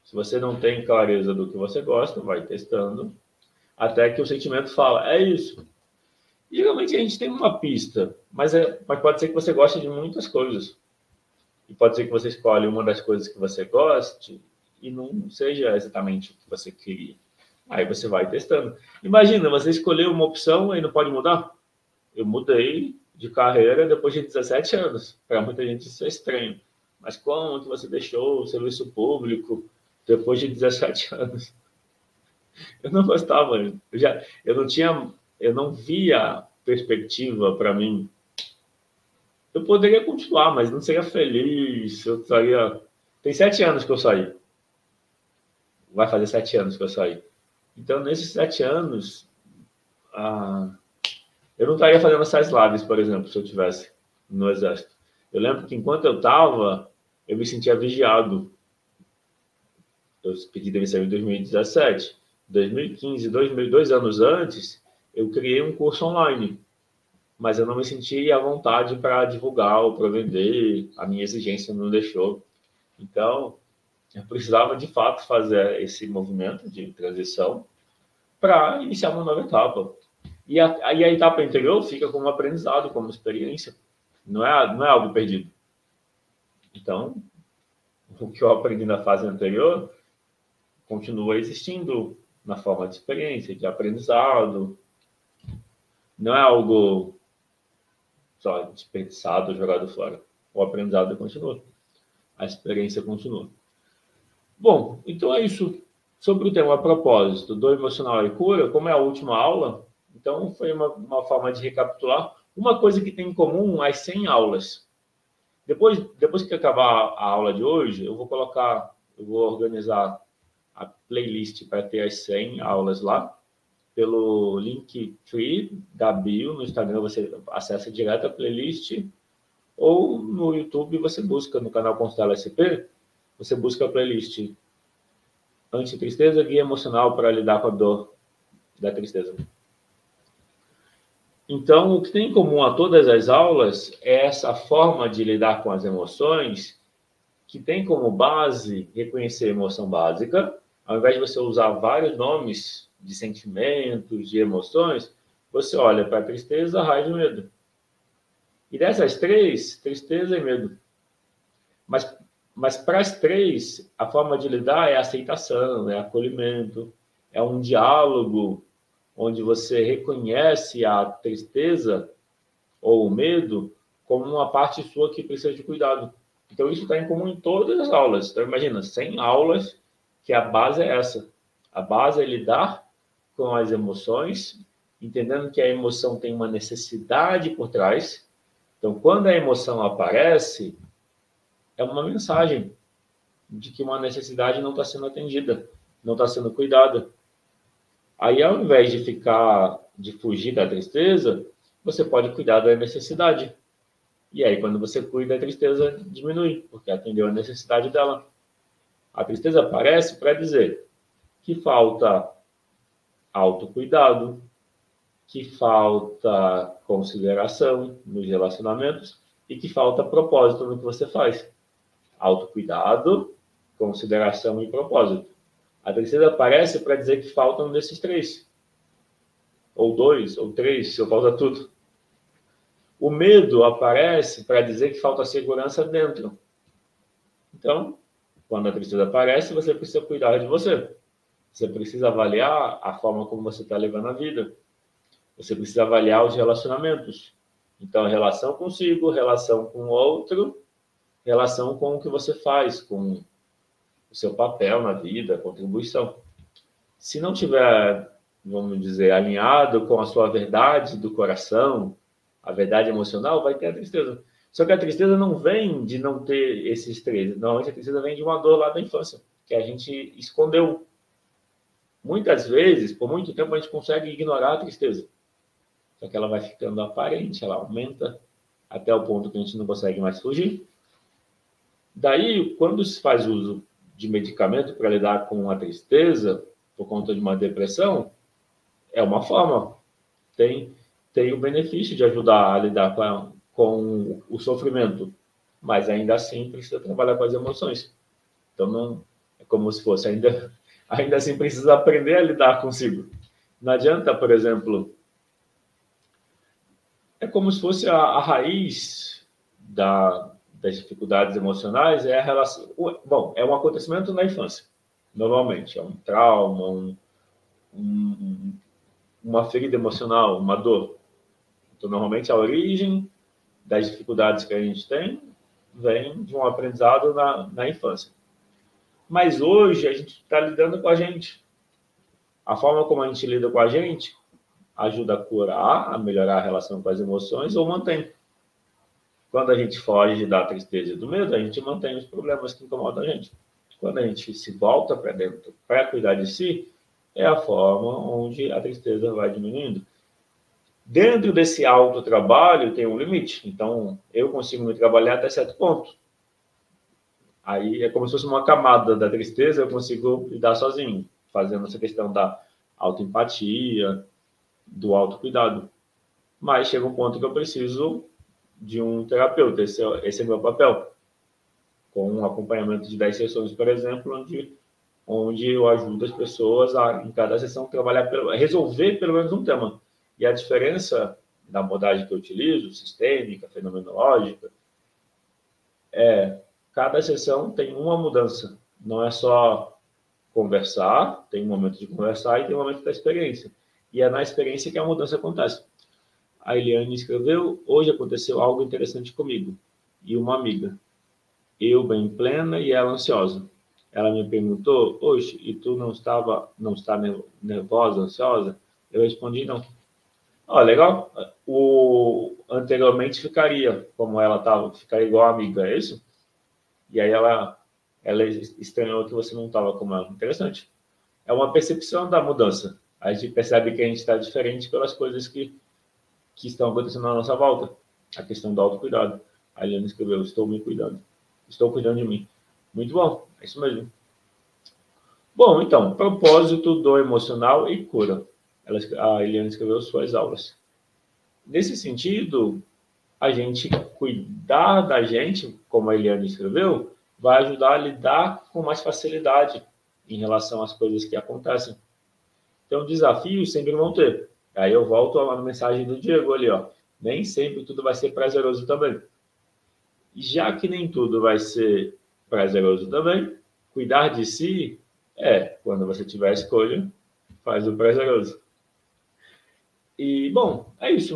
Se você não tem clareza do que você gosta, vai testando, até que o sentimento fala, é isso. E, geralmente a gente tem uma pista, mas pode ser que você goste de muitas coisas. E pode ser que você escolha uma das coisas que você goste e não seja exatamente o que você queria. Aí você vai testando. Imagina, você escolheu uma opção e não pode mudar. Eu mudei de carreira depois de 17 anos. Para muita gente isso é estranho. Mas como que você deixou o serviço público depois de 17 anos? Eu não gostava. Eu não via perspectiva para mim. Eu poderia continuar, mas não seria feliz. Eu estaria. Tem 7 anos que eu saí. Vai fazer 7 anos que eu saí. Então, nesses 7 anos, eu não estaria fazendo essas lives, por exemplo, se eu tivesse no exército. Eu lembro que enquanto eu estava, eu me sentia vigiado. Eu pedi demissão em 2017. 2015, 2 anos antes, eu criei um curso online. Mas eu não me senti à vontade para divulgar ou para vender. A minha exigência não deixou. Então, eu precisava, de fato, fazer esse movimento de transição para iniciar uma nova etapa. E a etapa anterior fica como aprendizado, como experiência. Não é algo perdido. Então, o que eu aprendi na fase anterior continua existindo na forma de experiência, de aprendizado. Não é algo só desperdiçado, jogado fora. O aprendizado continua. A experiência continua. Bom, então é isso. Sobre o tema a propósito do emocional e cura, como é a última aula, então foi uma forma de recapitular. Uma coisa que tem em comum as 100 aulas. Depois que acabar a aula de hoje, eu vou organizar a playlist para ter as 100 aulas lá. Pelo link free da bio no Instagram, você acessa direto a playlist, ou no YouTube você busca no canal Constela SP, você busca a playlist Antitristeza, guia emocional para lidar com a dor da tristeza. Então, o que tem em comum a todas as aulas é essa forma de lidar com as emoções, que tem como base reconhecer a emoção básica. Ao invés de você usar vários nomes de sentimentos, de emoções, você olha para a tristeza, raiva e medo. E dessas três, tristeza e medo. Mas para as três, a forma de lidar é aceitação, é acolhimento, é um diálogo onde você reconhece a tristeza ou o medo como uma parte sua que precisa de cuidado. Então, isso está em comum em todas as aulas. Então, imagina, 100 aulas, que a base é essa. A base é lidar com as emoções, entendendo que a emoção tem uma necessidade por trás. Então, quando a emoção aparece, é uma mensagem de que uma necessidade não está sendo atendida, não está sendo cuidada. Aí, ao invés de fugir da tristeza, você pode cuidar da necessidade. E aí, quando você cuida, a tristeza diminui, porque atendeu a necessidade dela. A tristeza aparece para dizer que falta autocuidado, que falta consideração nos relacionamentos e que falta propósito no que você faz. Autocuidado, consideração e propósito. A tristeza aparece para dizer que faltam desses três. Ou dois, ou três, se falta tudo. O medo aparece para dizer que falta segurança dentro. Então, quando a tristeza aparece, você precisa cuidar de você. Você precisa avaliar a forma como você está levando a vida. Você precisa avaliar os relacionamentos. Então, relação consigo, relação com o outro, relação com o que você faz, com o seu papel na vida, a contribuição. Se não tiver, vamos dizer, alinhado com a sua verdade do coração, a verdade emocional, vai ter a tristeza. Só que a tristeza não vem de não ter esses três. Normalmente a tristeza vem de uma dor lá da infância, que a gente escondeu. Muitas vezes, por muito tempo, a gente consegue ignorar a tristeza. Só que ela vai ficando aparente, ela aumenta até o ponto que a gente não consegue mais fugir. Daí, quando se faz uso de medicamento para lidar com a tristeza, por conta de uma depressão, é uma forma. Tem o benefício de ajudar a lidar com o sofrimento, mas ainda assim precisa trabalhar com as emoções. Então, É como se fosse, ainda assim precisa aprender a lidar consigo. Não adianta, por exemplo, é como se fosse a raiz das dificuldades emocionais é a relação. Bom, é um acontecimento na infância, normalmente. É um trauma, uma ferida emocional, uma dor. Então, normalmente, a origem das dificuldades que a gente tem vem de um aprendizado na infância. Mas hoje a gente está lidando com a gente. A forma como a gente lida com a gente ajuda a curar, a melhorar a relação com as emoções ou mantém. Quando a gente foge da tristeza e do medo, a gente mantém os problemas que incomodam a gente. Quando a gente se volta para dentro para cuidar de si, é a forma onde a tristeza vai diminuindo. Dentro desse autotrabalho tem um limite. Então, eu consigo me trabalhar até certo ponto. Aí é como se fosse uma camada da tristeza, eu consigo lidar sozinho, fazendo essa questão da autoempatia, do autocuidado. Mas chega um ponto que eu preciso de um terapeuta, esse é meu papel. Com um acompanhamento de 10 sessões, por exemplo, onde eu ajudo as pessoas a, em cada sessão, resolver pelo menos um tema. E a diferença da abordagem que eu utilizo, sistêmica, fenomenológica, cada sessão tem uma mudança. Não é só conversar, tem um momento de conversar e tem um momento da experiência. E é na experiência que a mudança acontece. A Eliane escreveu: hoje aconteceu algo interessante comigo e uma amiga. Eu bem plena e ela ansiosa. Ela me perguntou: hoje, e tu não está nervosa, ansiosa? Eu respondi: não. Ó, legal. O anteriormente ficaria como ela estava, ficaria igual a amiga, é isso? E aí ela estranhou que você não estava como ela. Interessante. É uma percepção da mudança. A gente percebe que a gente está diferente pelas coisas que estão acontecendo na nossa volta. A questão do autocuidado. A Eliane escreveu: estou me cuidando. Estou cuidando de mim. Muito bom. É isso mesmo. Bom, então, propósito do emocional e cura. A Eliane escreveu suas aulas. Nesse sentido, a gente cuidar da gente, como a Eliane escreveu, vai ajudar a lidar com mais facilidade em relação às coisas que acontecem. Então, desafios sempre vão ter. Aí eu volto à mensagem do Diego ali, ó. Nem sempre tudo vai ser prazeroso também. E já que nem tudo vai ser prazeroso também, cuidar de si quando você tiver a escolha, faz o prazeroso. E, bom, é isso.